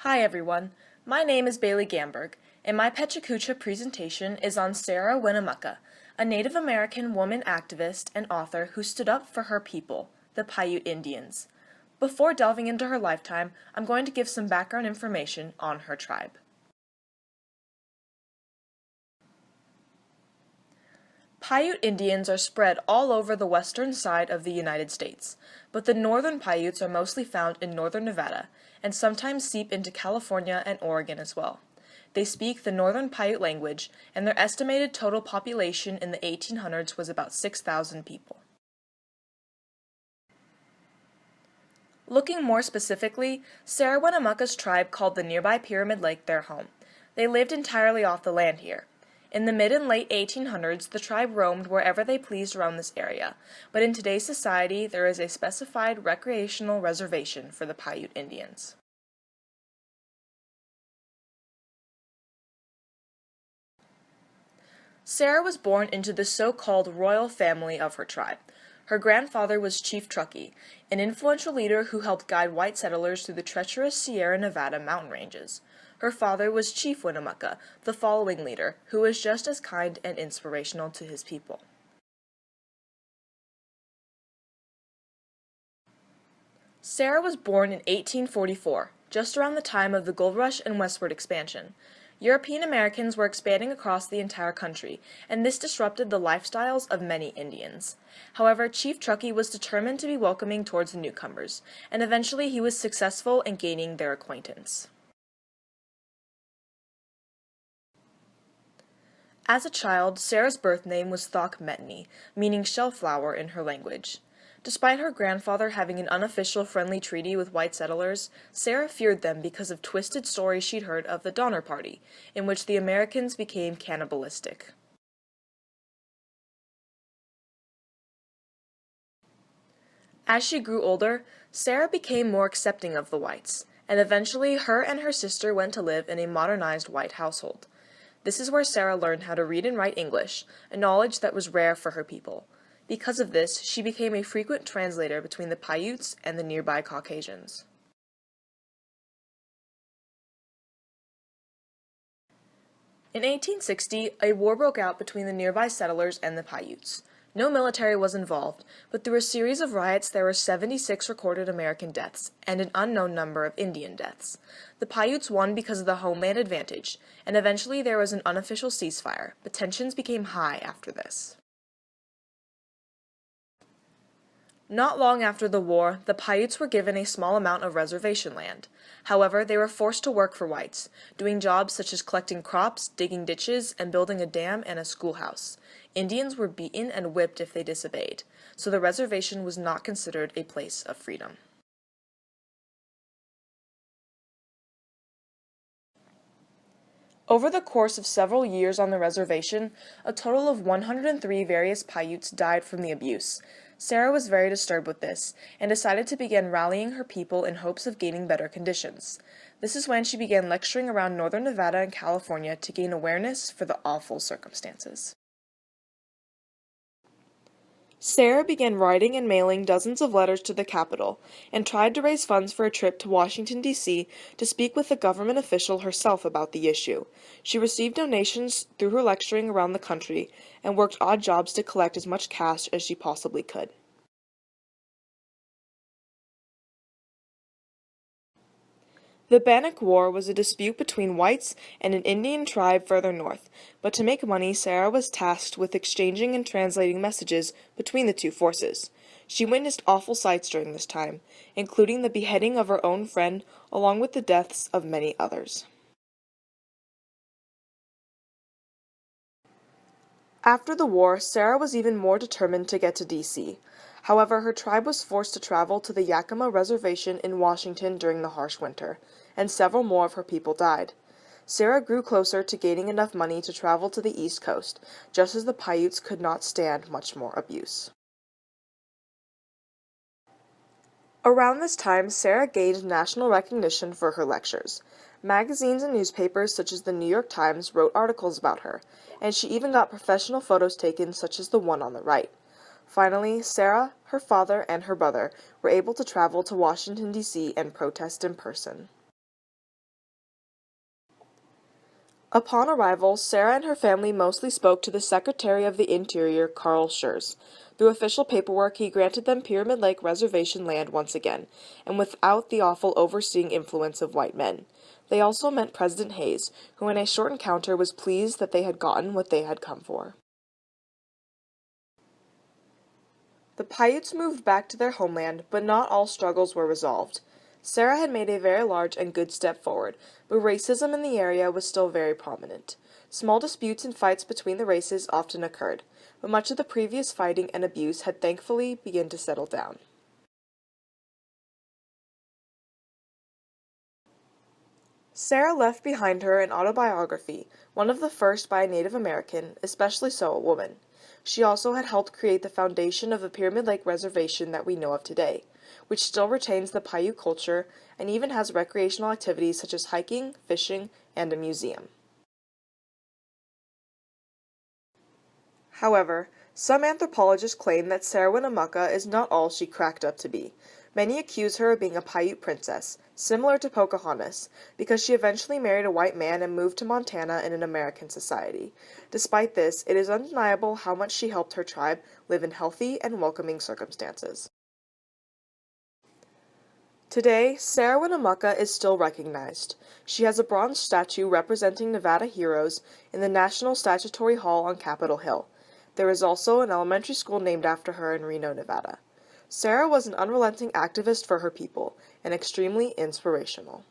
Hi everyone, my name is Bailey Gamberg, and my Pechakucha presentation is on Sarah Winnemucca, a Native American woman activist and author who stood up for her people, the Paiute Indians. Before delving into her lifetime, I'm going to give some background information on her tribe. Paiute Indians are spread all over the western side of the United States, but the northern Paiutes are mostly found in northern Nevada, and sometimes seep into California and Oregon as well. They speak the Northern Paiute language, and their estimated total population in the 1800s was about 6,000 people. Looking more specifically, Sarah Winnemucca's tribe called the nearby Pyramid Lake their home. They lived entirely off the land here. In the mid and late 1800s, the tribe roamed wherever they pleased around this area, but in today's society, there is a specified recreational reservation for the Paiute Indians. Sarah was born into the so-called royal family of her tribe. Her grandfather was Chief Truckee, an influential leader who helped guide white settlers through the treacherous Sierra Nevada mountain ranges. Her father was Chief Winnemucca, the following leader, who was just as kind and inspirational to his people. Sarah was born in 1844, just around the time of the gold rush and westward expansion. European Americans were expanding across the entire country, and this disrupted the lifestyles of many Indians. However, Chief Truckee was determined to be welcoming towards the newcomers, and eventually he was successful in gaining their acquaintance. As a child, Sarah's birth name was Thok-Metni, meaning shellflower in her language. Despite her grandfather having an unofficial friendly treaty with white settlers, Sarah feared them because of twisted stories she'd heard of the Donner Party, in which the Americans became cannibalistic. As she grew older, Sarah became more accepting of the whites, and eventually her and her sister went to live in a modernized white household. This is where Sarah learned how to read and write English, a knowledge that was rare for her people. Because of this, she became a frequent translator between the Paiutes and the nearby Caucasians. In 1860, a war broke out between the nearby settlers and the Paiutes. No military was involved, but through a series of riots there were 76 recorded American deaths, and an unknown number of Indian deaths. The Paiutes won because of the homeland advantage, and eventually there was an unofficial ceasefire, but tensions became high after this. Not long after the war, the Paiutes were given a small amount of reservation land. However, they were forced to work for whites, doing jobs such as collecting crops, digging ditches, and building a dam and a schoolhouse. Indians were beaten and whipped if they disobeyed, so the reservation was not considered a place of freedom. Over the course of several years on the reservation, a total of 103 various Paiutes died from the abuse. Sarah was very disturbed with this, and decided to begin rallying her people in hopes of gaining better conditions. This is when she began lecturing around northern Nevada and California to gain awareness for the awful circumstances. Sarah began writing and mailing dozens of letters to the capital, and tried to raise funds for a trip to Washington, D.C. to speak with the government official herself about the issue. She received donations through her lecturing around the country, and worked odd jobs to collect as much cash as she possibly could. The Bannock War was a dispute between whites and an Indian tribe further north, but to make money, Sarah was tasked with exchanging and translating messages between the two forces. She witnessed awful sights during this time, including the beheading of her own friend, along with the deaths of many others. After the war, Sarah was even more determined to get to D.C. However, her tribe was forced to travel to the Yakima Reservation in Washington during the harsh winter, and several more of her people died. Sarah grew closer to gaining enough money to travel to the East Coast, just as the Paiutes could not stand much more abuse. Around this time, Sarah gained national recognition for her lectures. Magazines and newspapers such as the New York Times wrote articles about her, and she even got professional photos taken such as the one on the right. Finally, Sarah, her father, and her brother were able to travel to Washington, D.C. and protest in person. Upon arrival, Sarah and her family mostly spoke to the Secretary of the Interior, Carl Schurz. Through official paperwork, he granted them Pyramid Lake Reservation land once again, and without the awful overseeing influence of white men. They also met President Hayes, who in a short encounter was pleased that they had gotten what they had come for. The Paiutes moved back to their homeland, but not all struggles were resolved. Sarah had made a very large and good step forward, but racism in the area was still very prominent. Small disputes and fights between the races often occurred, but much of the previous fighting and abuse had thankfully begun to settle down. Sarah left behind her an autobiography, one of the first by a Native American, especially so a woman. She also had helped create the foundation of the Pyramid Lake Reservation that we know of today, which still retains the Paiute culture and even has recreational activities such as hiking, fishing, and a museum. However, some anthropologists claim that Sarah Winnemucca is not all she cracked up to be. Many accuse her of being a Paiute princess, similar to Pocahontas, because she eventually married a white man and moved to Montana in an American society. Despite this, it is undeniable how much she helped her tribe live in healthy and welcoming circumstances. Today, Sarah Winnemucca is still recognized. She has a bronze statue representing Nevada heroes in the National Statuary Hall on Capitol Hill. There is also an elementary school named after her in Reno, Nevada. Sarah was an unrelenting activist for her people and extremely inspirational.